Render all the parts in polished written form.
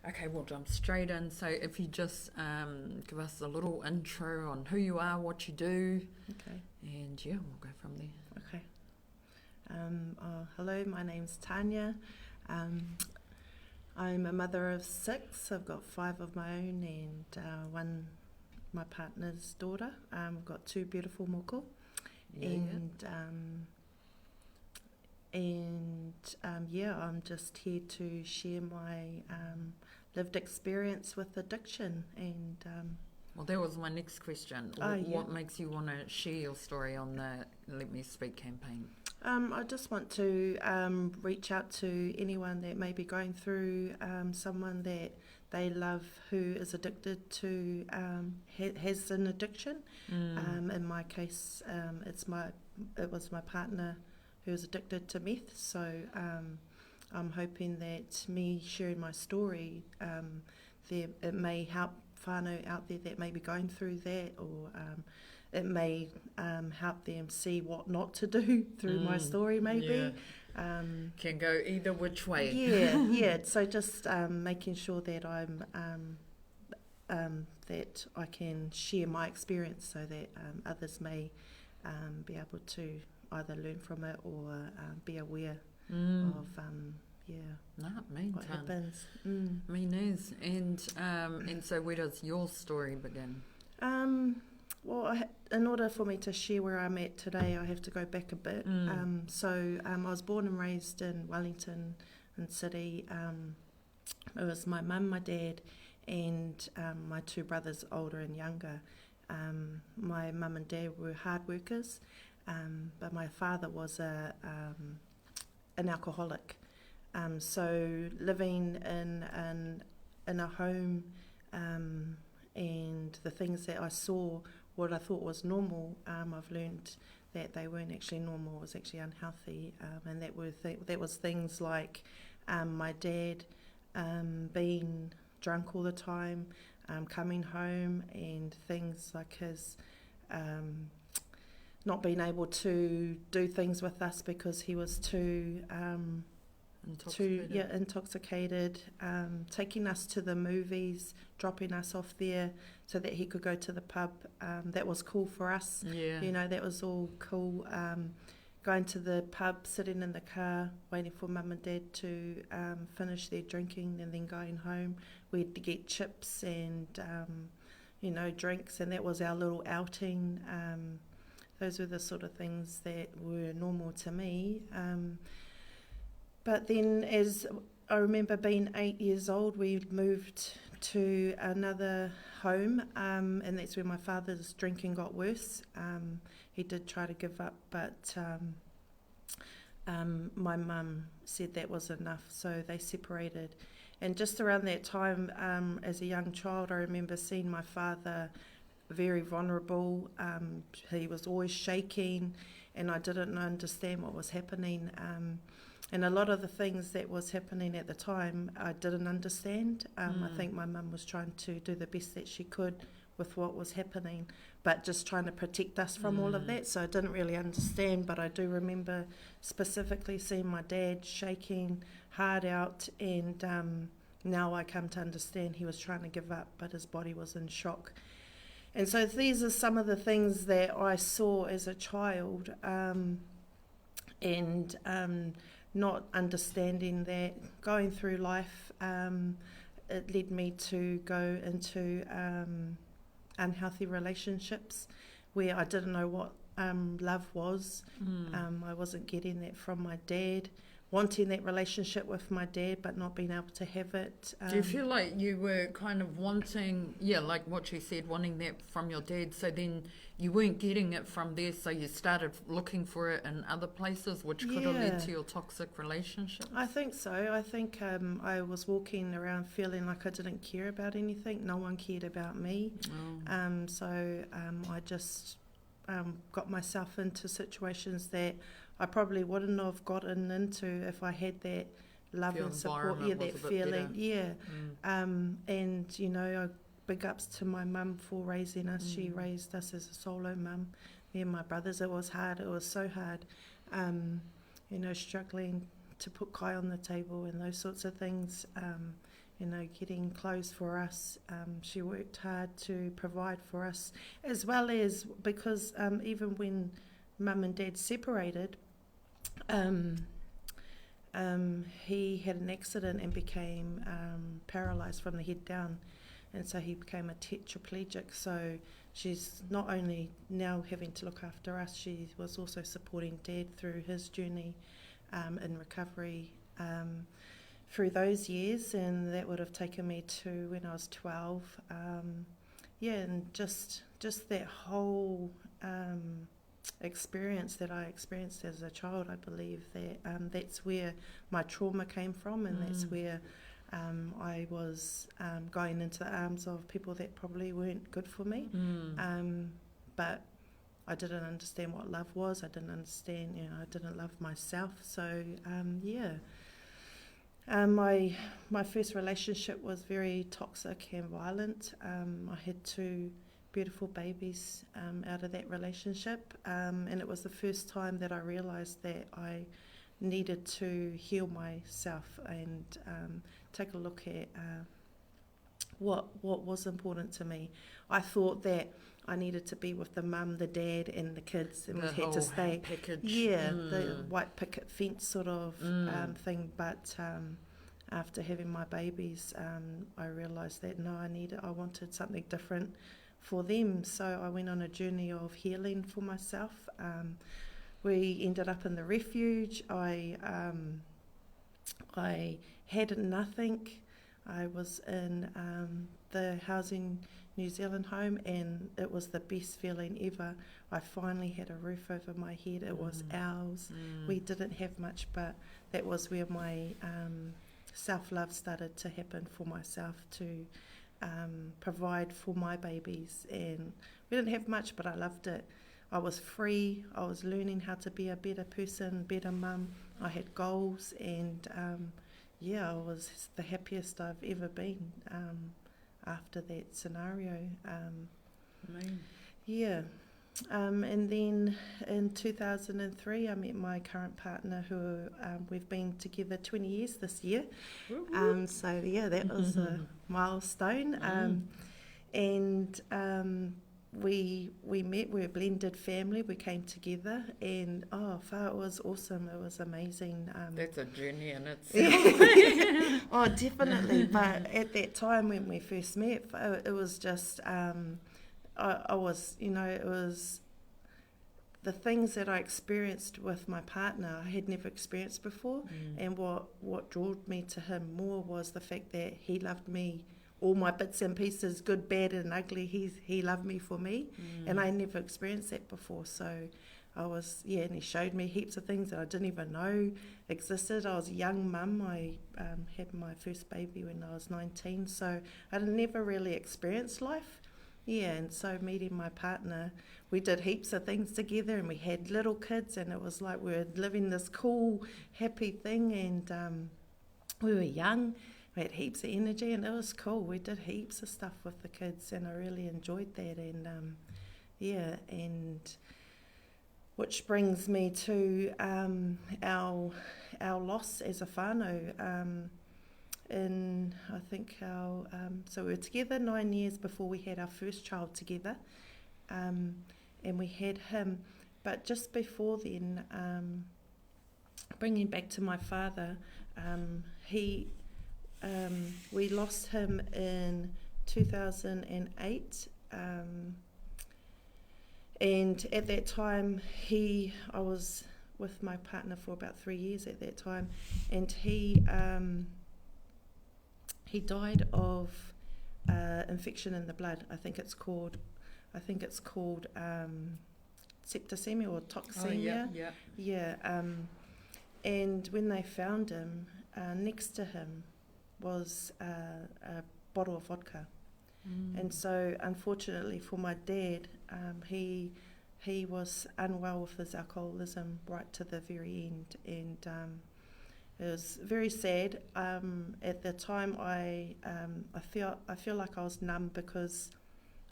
Okay, we'll jump straight in. So if you just give us a little intro on who you are, what you do, Okay. and yeah, we'll go from there. Okay. Hello, my name's Tania. I'm a mother of 6. I've got 5 of my own and one my partner's daughter. I've got 2 beautiful moko. I'm just here to share my lived experience with addiction and Well, that was my next question. What makes you want to share your story on the Let Me Speak campaign? I just want to reach out to anyone that may be going through someone that they love who is addicted to, has an addiction. In my case, it was my partner who was addicted to meth. So I'm hoping that me sharing my story, it may help whānau out there that may be going through that, or it may help them see what not to do through my story maybe. Yeah. Can go either which way. Yeah. So just making sure that that I can share my experience so that others may be able to either learn from it or be aware of what happens. Me news. And so where does your story begin? Well, in order for me to share where I'm at today, I have to go back a bit. I was born and raised in Wellington in City. It was my mum, my dad, and my 2 brothers, older and younger. My mum and dad were hard workers, but my father was an alcoholic. So living in a home and the things that I saw, what I thought was normal, I've learned that they weren't actually normal, it was actually unhealthy. And that was things like my dad being drunk all the time, coming home, and things like his not being able to do things with us because he was too intoxicated, taking us to the movies, dropping us off there so that he could go to the pub. That was cool for us. That was all cool. Going to the pub, sitting in the car, waiting for mum and dad to finish their drinking, and then going home. We'd get chips and drinks, and that was our little outing. Those were the sort of things that were normal to me. But then, as I remember being 8 years old, we moved to another home, and that's where my father's drinking got worse. He did try to give up, but my mum said that was enough, so they separated. And just around that time, as a young child, I remember seeing my father very vulnerable. He was always shaking, and I didn't understand what was happening. And a lot of the things that was happening at the time, I didn't understand. I think my mum was trying to do the best that she could with what was happening, but just trying to protect us from all of that. So I didn't really understand, but I do remember specifically seeing my dad shaking hard out, and now I come to understand he was trying to give up, but his body was in shock. And so these are some of the things that I saw as a child, and not understanding that, going through life, it led me to go into unhealthy relationships where I didn't know what love was. I wasn't getting that from my dad, wanting that relationship with my dad but not being able to have it. Do you feel like you were kind of wanting, like what you said, wanting that from your dad, so then you weren't getting it from there, so you started looking for it in other places, which could have led to your toxic relationship? I think so. I think I was walking around feeling like I didn't care about anything. No one cared about me. So I just got myself into situations that I probably wouldn't have gotten into if I had that love and support, that feeling. And big ups to my mum for raising us. She raised us as a solo mum. Me and my brothers, it was hard. It was so hard. Struggling to put kai on the table and those sorts of things. getting clothes for us. She worked hard to provide for us, as well as because even when Mum and Dad separated, he had an accident and became paralysed from the head down, and so he became a tetraplegic. So she's not only now having to look after us, she was also supporting Dad through his journey in recovery through those years, and that would have taken me to when I was 12. And just that whole experience that I experienced as a child, I believe that that's where my trauma came from, and that's where I was going into the arms of people that probably weren't good for me. But I didn't understand what love was. I didn't understand, I didn't love myself. So, my first relationship was very toxic and violent. I had 2 beautiful babies out of that relationship, and it was the first time that I realised that I needed to heal myself and take a look at what was important to me. I thought that I needed to be with the mum, the dad, and the kids, and we had to stay. Package. Yeah, the white picket fence sort of thing. But after having my babies, I realised that no, I wanted something different for them. So I went on a journey of healing for myself. We ended up in the refuge. I had nothing. I was in the Housing New Zealand home, and it was the best feeling ever. I finally had a roof over my head. It was ours. We didn't have much, but that was where my self-love started to happen for myself, to provide for my babies. And we didn't have much, but I loved it. I was free. I was learning how to be a better person, better mum. I had goals, and I was the happiest I've ever been after that scenario. And then in 2003, I met my current partner, who we've been together 20 years this year. That was a milestone. We met, we were a blended family, we came together, and it was awesome, it was amazing. That's a journey in itself. Oh, definitely. But at that time when we first met, it was just, it was the things that I experienced with my partner I had never experienced before. And what drew me to him more was the fact that he loved me, all my bits and pieces, good, bad and ugly. He loved me for me, and I never experienced that before. So I was, and he showed me heaps of things that I didn't even know existed. I was a young mum. I had my first baby when I was 19, so I never really experienced life. And so meeting my partner, we did heaps of things together, and we had little kids, and it was like we were living this cool, happy thing, and we were young. We had heaps of energy, and it was cool. We did heaps of stuff with the kids, and I really enjoyed that. And and which brings me to our loss as a whānau. I think so we were together 9 years before we had our first child together, and we had him. But just before then, bringing back to my father, we lost him in 2008, and at that time I was with my partner for about 3 years at that time, and he died of infection in the blood. I think it's called septicemia or toxemia. And when they found him, next to him was a bottle of vodka. And so unfortunately for my dad, he was unwell with his alcoholism right to the very end, and it was very sad. At the time, I feel like I was numb, because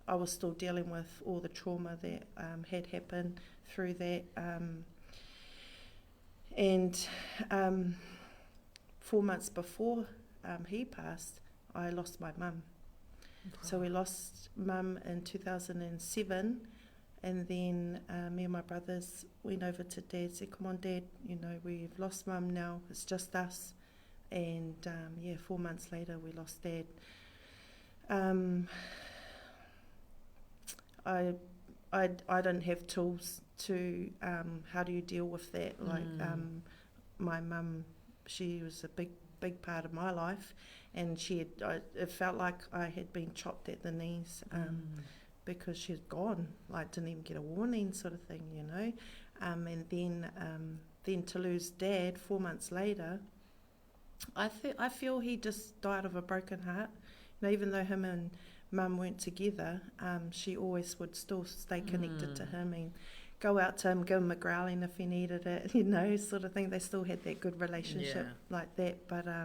I was still dealing with all the trauma that had happened through that. And 4 months before he passed, I lost my mum. So we lost mum in 2007, and then me and my brothers went over to Dad, said, come on Dad, we've lost mum now, it's just us. And 4 months later we lost Dad. I didn't have tools to, how do you deal with that? My mum, she was a big part of my life, and it felt like I had been chopped at the knees, because she had gone, didn't even get a warning sort of thing, and then to lose Dad 4 months later, I feel he just died of a broken heart. Even though him and Mum weren't together, she always would still stay connected to him and go out to him, give him a growling if he needed it, sort of thing. They still had that good relationship like that. But I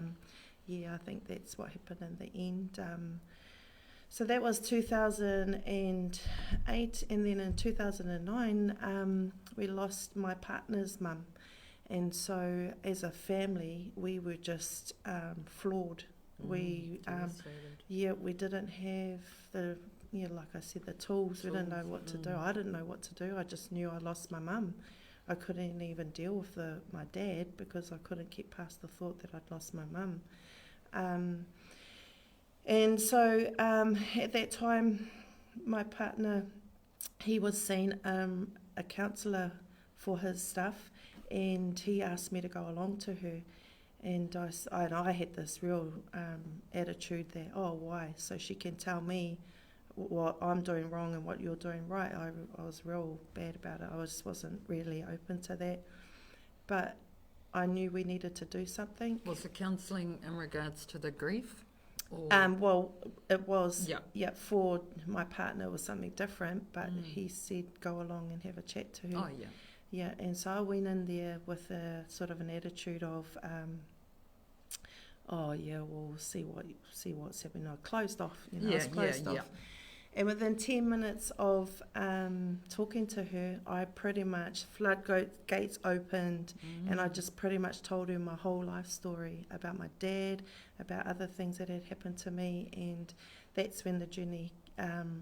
think that's what happened in the end. So that was 2008, and then in 2009, we lost my partner's mum. And so as a family, we were just flawed. We didn't have like I said, the tools. We didn't know what to do. I didn't know what to do. I just knew I lost my mum. I couldn't even deal with my dad because I couldn't get past the thought that I'd lost my mum. And so at that time, my partner, he was seeing a counsellor for his stuff, and he asked me to go along to her. And I had this real attitude that, why? So she can tell me what I'm doing wrong and what you're doing right. I was real bad about it. I just wasn't really open to that. But I knew we needed to do something. Was the counselling in regards to the grief? Well, it was, for my partner it was something different, but he said go along and have a chat to her. Oh, yeah. Yeah, and so I went in there with a sort of an attitude of, we'll see what's happening. I closed off, I was closed off. And within 10 minutes of talking to her, I pretty much, floodgates opened, and I just pretty much told her my whole life story about my dad, about other things that had happened to me, and that's when the journey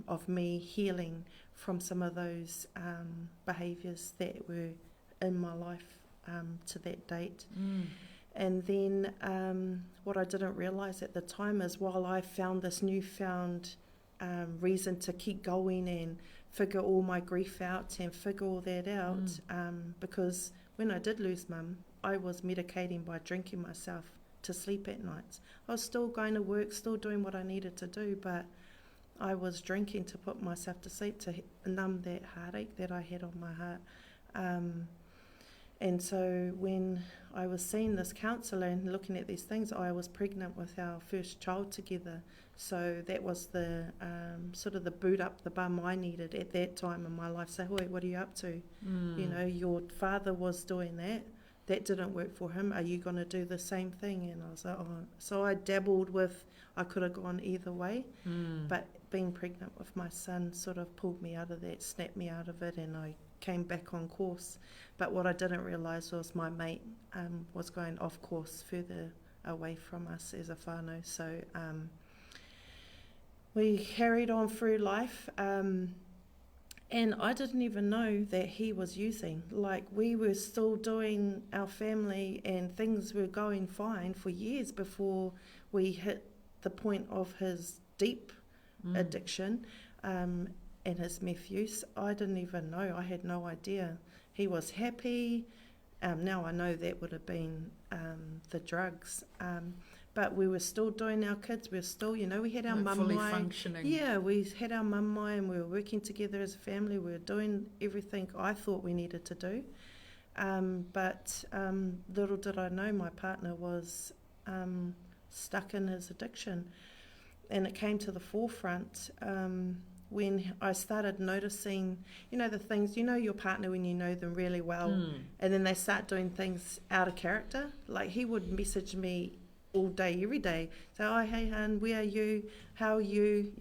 of me healing from some of those behaviours that were in my life to that date. And then what I didn't realise at the time is while I found this newfound reason to keep going and figure all my grief out and figure all that out, because when I did lose Mum, I was medicating by drinking myself to sleep at nights. I was still going to work, still doing what I needed to do, but I was drinking to put myself to sleep, to numb that heartache that I had on my heart. And so when I was seeing this counsellor and looking at these things, I was pregnant with our first child together. So that was the sort of the boot up the bum I needed at that time in my life. So, wait, what are you up to? Your father was doing that. That didn't work for him. Are you going to do the same thing? And I was like, So I dabbled with, I could have gone either way. But being pregnant with my son sort of pulled me out of that, snapped me out of it, and I came back on course. But what I didn't realise was my mate was going off course further away from us as a whānau. So we carried on through life, and I didn't even know that he was using. We were still doing our family and things were going fine for years before we hit the point of his deep addiction and his meth use. I didn't even know. I had no idea. He was happy. Now I know that would have been the drugs. But we were still doing our kids. We were still, we had our mum fully functioning. Yeah, we had our mum and we were working together as a family. We were doing everything I thought we needed to do. But little did I know my partner was stuck in his addiction. And it came to the forefront when I started noticing, the things, your partner when you know them really well, and then they start doing things out of character. Like he would message me all day, every day, say, hey, hun, where are you? How are you?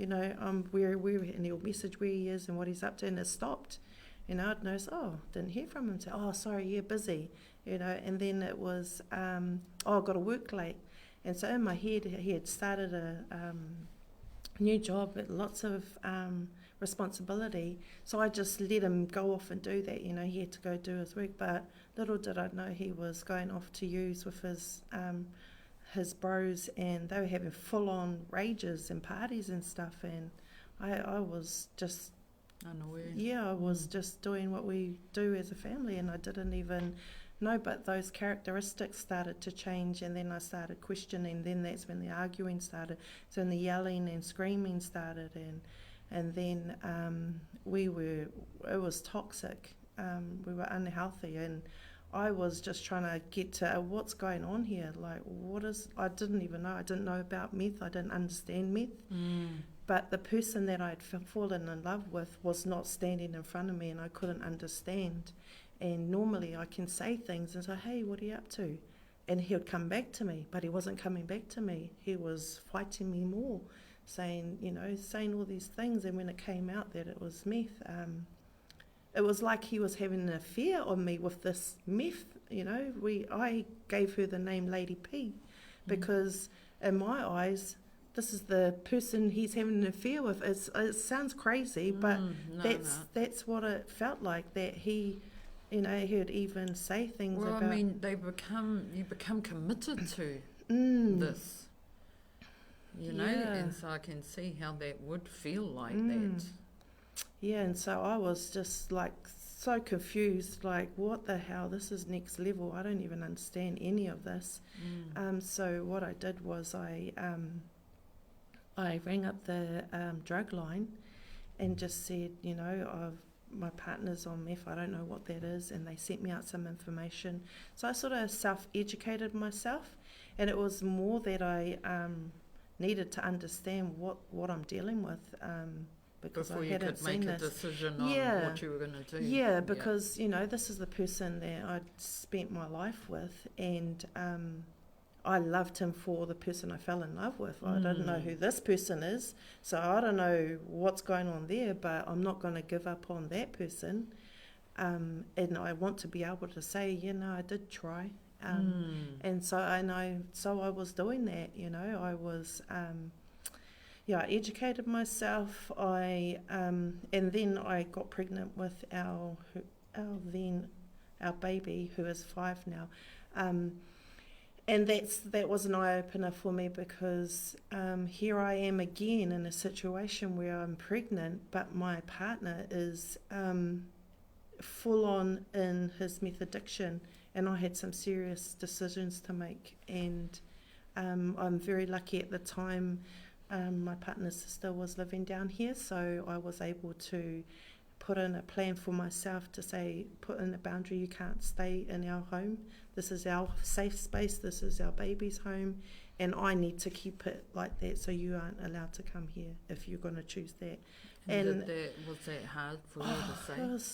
Where, and he'll message where he is and what he's up to, and it stopped. I'd notice, didn't hear from him. Say, sorry, busy. And then it was, I got to work late. And so in my head, he had started a new job with lots of responsibility. So I just let him go off and do that. He had to go do his work. But little did I know he was going off to use with his bros, and they were having full-on rages and parties and stuff. And I was just unaware. Yeah, I was just doing what we do as a family, and I didn't even know. But those characteristics started to change, and then I started questioning. Then that's when the arguing started. So when the yelling and screaming started, and then it was toxic. We were unhealthy, and I was just trying to get to what's going on here. Like, I didn't even know. I didn't know about meth. I didn't understand meth. But the person that I'd fallen in love with was not standing in front of me, and I couldn't understand. And normally I can say things and say, hey, what are you up to? And he would come back to me, but he wasn't coming back to me. He was fighting me more, saying all these things. And when it came out that it was meth, it was like he was having an affair on me with this meth. I gave her the name Lady P because in my eyes, this is the person he's having an affair with. It sounds crazy, but that's what it felt like, that he, he'd even say things about... Well, I mean, you become committed to this, and so I can see how that would feel like that. Yeah, and so I was just like so confused, like, what the hell, this is next level. I don't even understand any of this. So what I did was I rang up the drug line and just said, my partner's on meth, I don't know what that is, and they sent me out some information. So I sort of self-educated myself, and it was more that I needed to understand what I'm dealing with, because before I hadn't seen this. Before you could make a decision on what you were going to do. Yeah, because, this is the person that I'd spent my life with, and I loved him for the person I fell in love with. I don't know who this person is, so I don't know what's going on there, but I'm not going to give up on that person. And I want to be able to say, I did try. And so I was doing that, I was, I educated myself. And then I got pregnant with our baby, who is 5 now. And that was an eye-opener for me, because here I am again in a situation where I'm pregnant, but my partner is full on in his meth addiction, and I had some serious decisions to make. And I'm very lucky at the time. My partner's sister was living down here, so I was able to put in a plan for myself to say, put in a boundary, you can't stay in our home. This is our safe space, this is our baby's home, and I need to keep it like that, so you aren't allowed to come here if you're going to choose that. And was that hard for you to say? It was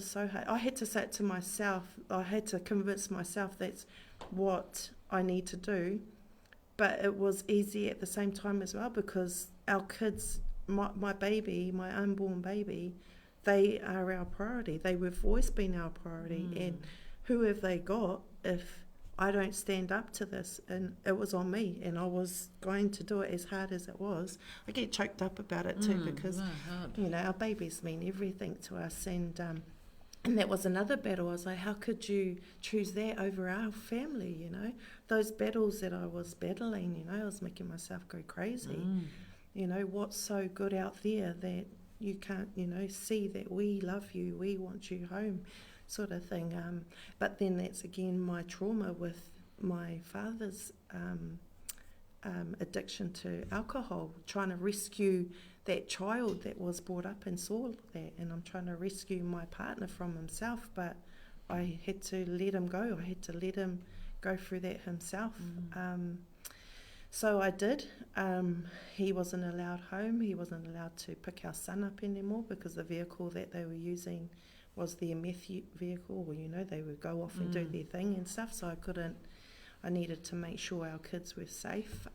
so hard. I had to say it to myself. I had to convince myself that's what I need to do. But it was easy at the same time as well, because our kids, my baby, my unborn baby, they are our priority. They've always been our priority. And who have they got if I don't stand up to this? And it was on me, and I was going to do it as hard as it was. I get choked up about it too, because our babies mean everything to us. And that was another battle. I was like, how could you choose that over our family, Those battles that I was battling, I was making myself go crazy. What's so good out there that you can't, see that we love you, we want you home, sort of thing. But then that's again my trauma with my father's addiction to alcohol, trying to rescue that child that was brought up and saw that, and I'm trying to rescue my partner from himself, but I had to let him go. I had to let him go through that himself. So I did. He wasn't allowed home. He wasn't allowed to pick our son up anymore, because the vehicle that they were using was their meth vehicle. Well, they would go off and do their thing and stuff, so I needed to make sure our kids were safe.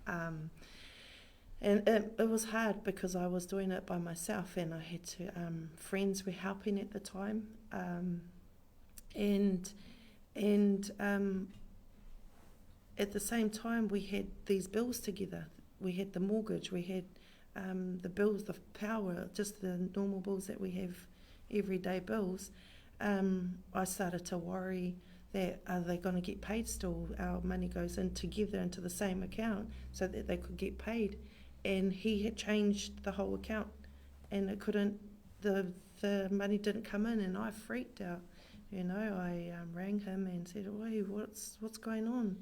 And it was hard, because I was doing it by myself, and I had to, friends were helping at the time. at the same time, we had these bills together. We had the mortgage, we had the bills, the power, just the normal bills that we have, everyday bills. I started to worry that are they going to get paid still? Our money goes in together into the same account so that they could get paid. And he had changed the whole account, and it couldn't. The money didn't come in, and I freaked out. You know, I rang him and said, "Wait, what's going on?"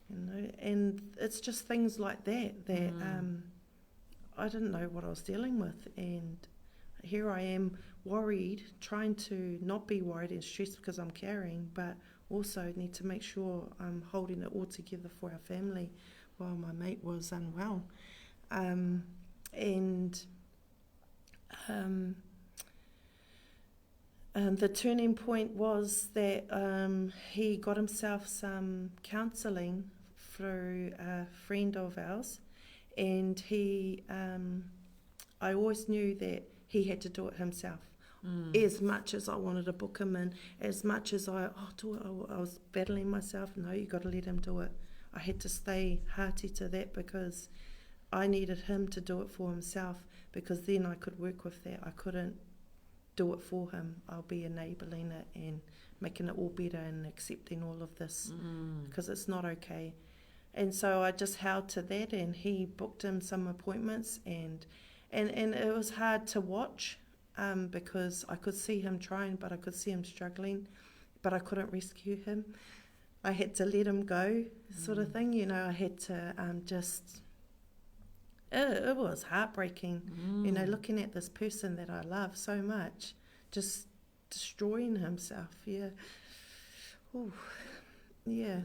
You know, and it's just things like that I didn't know what I was dealing with, and here I am worried, trying to not be worried and stressed because I'm carrying, but also need to make sure I'm holding it all together for our family while my mate was unwell. The turning point was that he got himself some counselling through a friend of ours, and I always knew that he had to do it himself. As much as I wanted to book him in, as much as I was battling myself, no, you got to let him do it. I had to stay hearty to that because I needed him to do it for himself, because then I could work with that. I couldn't do it for him. I'll be enabling it and making it all better and accepting all of this because it's not okay. And so I just held to that, and he booked him some appointments, and it was hard to watch because I could see him trying, but I could see him struggling, but I couldn't rescue him. I had to let him go, sort of thing. You know, I had to it was heartbreaking, you know, looking at this person that I love so much, just destroying himself. Yeah. Ooh. Yeah.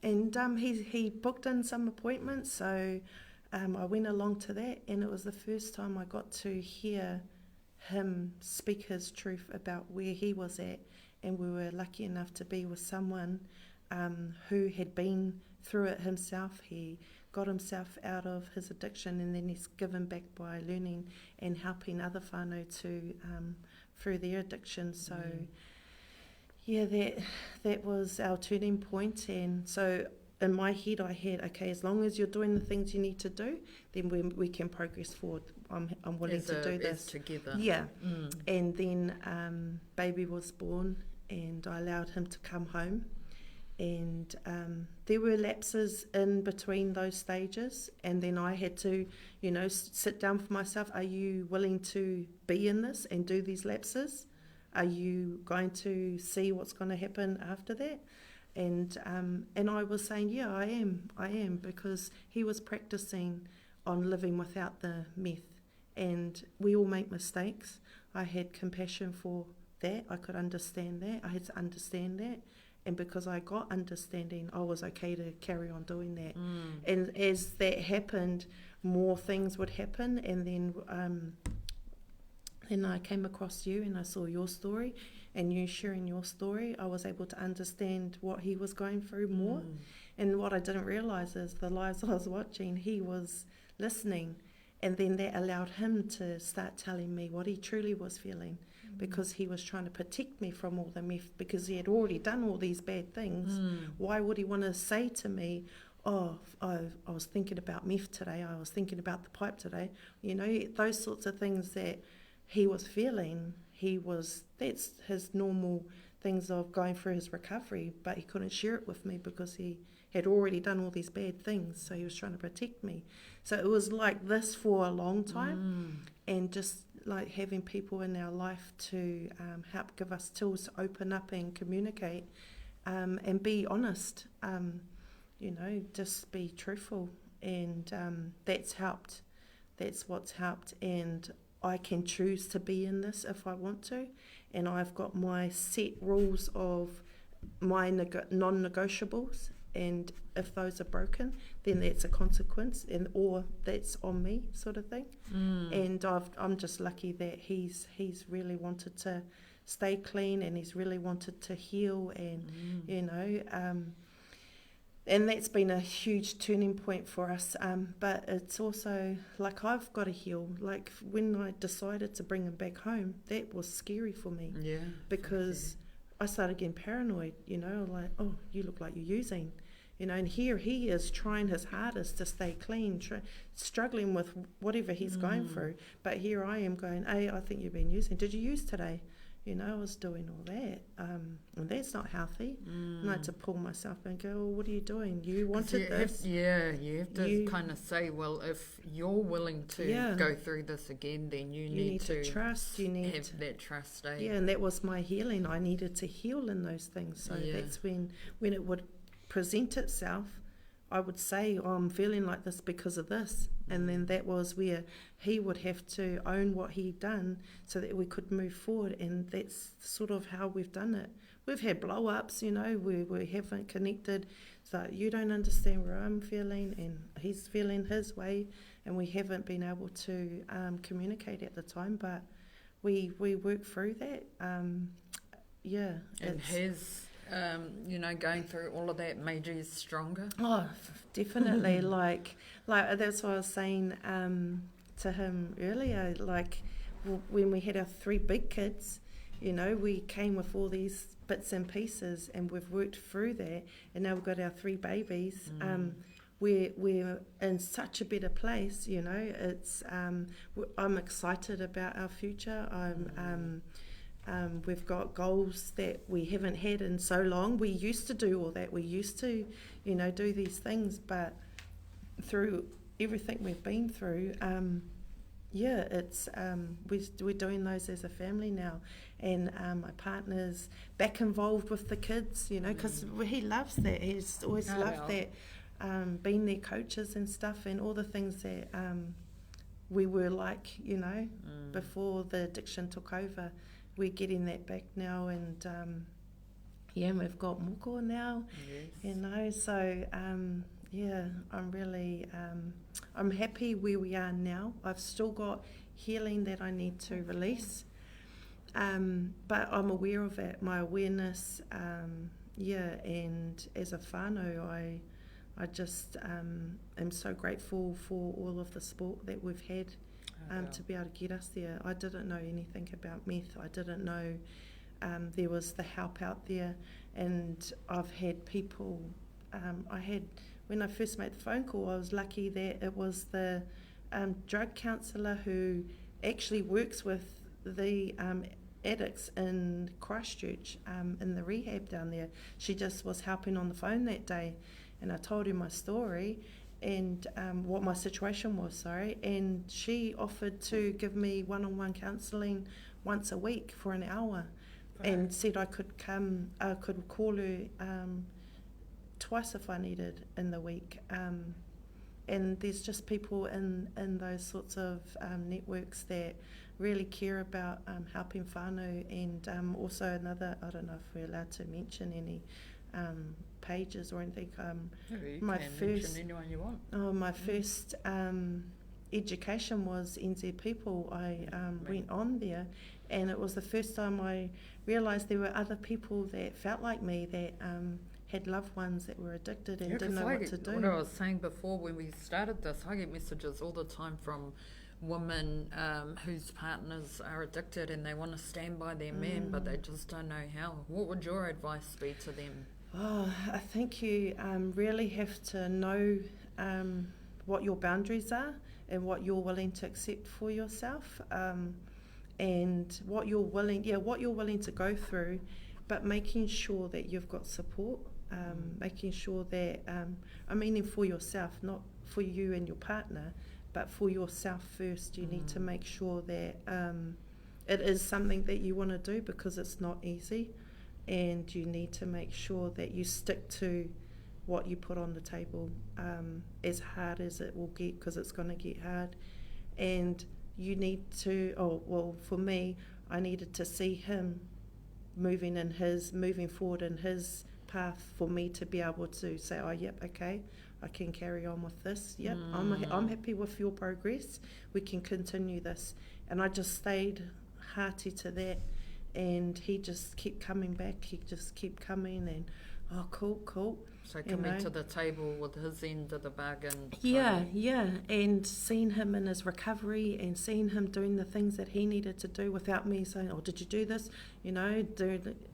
And he booked in some appointments, so I went along to that, and it was the first time I got to hear him speak his truth about where he was at, and we were lucky enough to be with someone who had been through it himself. He got himself out of his addiction, and then he's given back by learning and helping other whānau to through their addiction. So yeah, that was our turning point. And so in my head I had, okay, as long as you're doing the things you need to do, then we can progress forward. I'm willing to do this together. Yeah. And then baby was born, and I allowed him to come home. And there were lapses in between those stages, and then I had to, you know, sit down for myself. Are you willing to be in this and do these lapses? Are you going to see what's going to happen after that? And I was saying, yeah, I am, because he was practicing on living without the meth, and we all make mistakes. I had compassion for that. I could understand that. I had to understand that. And because I got understanding, I was okay to carry on doing that. And as that happened, more things would happen. And then I came across you, and I saw your story, and you sharing your story. I was able to understand what he was going through more. And what I didn't realise is the lives I was watching, he was listening. And then that allowed him to start telling me what he truly was feeling, because he was trying to protect me from all the meth, because he had already done all these bad things. Why would he want to say to me, oh, I was thinking about meth today, I was thinking about the pipe today? You know, those sorts of things that he was feeling, that's his normal things of going through his recovery, but he couldn't share it with me because he had already done all these bad things, so he was trying to protect me. So it was like this for a long time, and just like having people in our life to help give us tools to open up and communicate and be honest, you know, just be truthful, and that's helped. That's what's helped, and I can choose to be in this if I want to, and I've got my set rules of my non-negotiables, and if those are broken, then that's a consequence, or that's on me, sort of thing. And I'm just lucky that he's really wanted to stay clean, and he's really wanted to heal, and you know, and that's been a huge turning point for us. But it's also like I've got to heal. Like when I decided to bring him back home, that was scary for me. Because I started getting paranoid, you know, like, oh, you look like you're using. you know, and here he is trying his hardest to stay clean, struggling with whatever he's going through. But here I am going, hey, I think you've been using. Did you use today? You know, I was doing all that. And that's not healthy. And I had to pull myself and go, well, what are you doing? You wanted this. You have to kind of say, well, if you're willing to go through this again, then you need to trust. You need have that trust. Yeah, and that was my healing. I needed to heal in those things. So that's when it would present itself, I would say, oh, I'm feeling like this because of this. And then that was where he would have to own what he'd done so that we could move forward. And that's sort of how we've done it. We've had blow-ups, you know, we haven't connected. So you don't understand where I'm feeling and he's feeling his way. And we haven't been able to communicate at the time. But we work through that. And has... you know, going through all of that made you stronger? Oh, definitely. like that's what I was saying to him earlier. Like when we had our 3 big kids, you know, we came with all these bits and pieces, and we've worked through that. And now we've got our 3 babies. We're in such a better place. You know, it's I'm excited about our future. We've got goals that we haven't had in so long. We used to do all that. We used to, you know, do these things. But through everything we've been through, it's we're doing those as a family now. And my partner's back involved with the kids, you know, because he loves that. He's always loved that, being their coaches and stuff, and all the things that we were like, you know, before the addiction took over. We're getting that back now, and we've got moko now, you know. So I'm really I'm happy where we are now. I've still got healing that I need to release, but I'm aware of it. My awareness, and as a whānau, I just am so grateful for all of the support that we've had. To be able to get us there. I didn't know anything about meth. I didn't know there was the help out there, and I've had people. When I first made the phone call, I was lucky that it was the drug counsellor who actually works with the addicts in Christchurch in the rehab down there. She just was helping on the phone that day, and I told her my story. And what my situation was, and she offered to give me one-on-one counselling once a week for an hour, and said I could come, I could call her twice if I needed in the week. And there's just people in those sorts of networks that really care about helping whānau, and also another, I don't know if we're allowed to mention any pages or anything. My first education was NZ People. I went on there, and it was the first time I realised there were other people that felt like me, that had loved ones that were addicted and didn't know what to do. What I was saying before when we started this, I get messages all the time from women whose partners are addicted and they want to stand by their man, but they just don't know how. What would your advice be to them? Oh, I think you really have to know what your boundaries are and what you're willing to accept for yourself, and what you're willing to go through, but making sure that you've got support, making sure that for yourself, not for you and your partner, but for yourself first. You need to make sure that it is something that you want to do, because it's not easy. And you need to make sure that you stick to what you put on the table, as hard as it will get, because it's going to get hard. And you need to, for me, I needed to see him moving forward in his path for me to be able to say, oh, yep, okay, I can carry on with this. Yep, I'm happy with your progress. We can continue this. And I just stayed hearty to that. And he just kept coming back. He just kept coming, and oh, cool. So You coming know. to the table with his end of the bargain. Yeah, and seeing him in his recovery and seeing him doing the things that he needed to do without me saying, oh, did you do this? You know,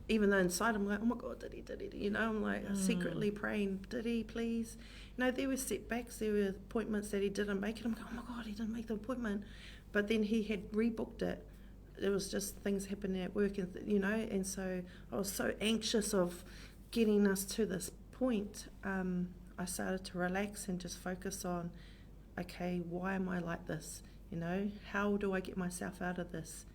even though inside I'm like, oh my God, did he? You know, I'm like secretly praying, did he please? You know, there were setbacks, there were appointments that he didn't make, and I'm going, oh my God, he didn't make the appointment. But then he had rebooked it. It was just things happening at work, and you know, and so I was so anxious of getting us to this point. I started to relax and just focus on, okay, why am I like this? You know, how do I get myself out of this?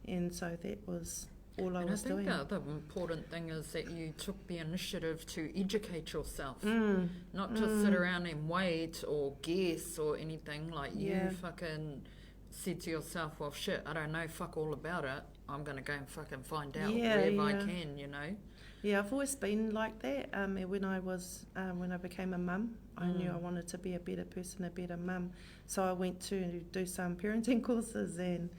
And so that was all I was doing. And I think the other important thing is that you took the initiative to educate yourself, not just sit around and wait or guess or anything. Like you fucking said to yourself, well, shit, I don't know fuck all about it. I'm going to go and fucking find out wherever I can, you know. Yeah, I've always been like that. When I became a mum, I knew I wanted to be a better person, a better mum. So I went to do some parenting courses and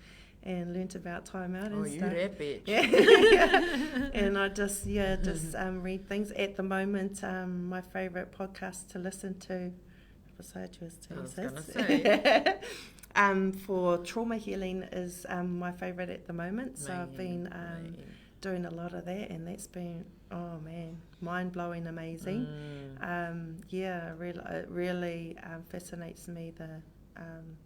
learnt about time out and stuff. Oh, you that bitch. Yeah. And I just read things. At the moment, my favourite podcast to listen to, besides yours too, I was going to say. for trauma healing is my favourite at the moment. So I've been doing a lot of that, and that's been, oh man, mind-blowing, amazing. It really fascinates me, the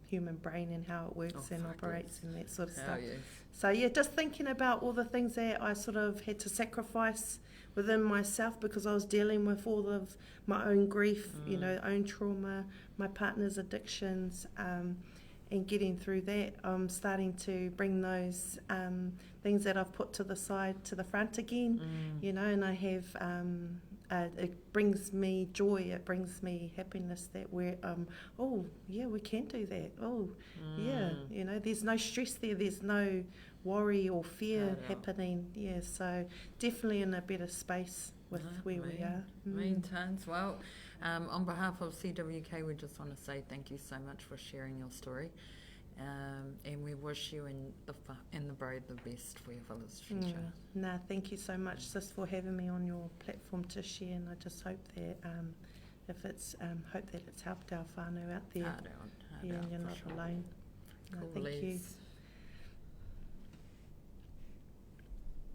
human brain and how it works and operates and that sort of stuff. Yes. So yeah, just thinking about all the things that I sort of had to sacrifice within myself because I was dealing with all of my own grief, you know, own trauma, my partner's addictions, and getting through that. I'm starting to bring those things that I've put to the side to the front again, you know, and I have, it brings me joy, it brings me happiness that we're, oh, yeah, we can do that. Oh, yeah, you know, there's no stress there, there's no worry or fear happening. Yeah, so definitely in a better space with where we are. Tons. Well, on behalf of CWK, we just want to say thank you so much for sharing your story. And we wish you and the bride the best for your fella's future. Thank you so much, sis, for having me on your platform to share, and I just hope that hope that it's helped our whānau out there. You're not sure. alone. Cool, Thank you. Liz.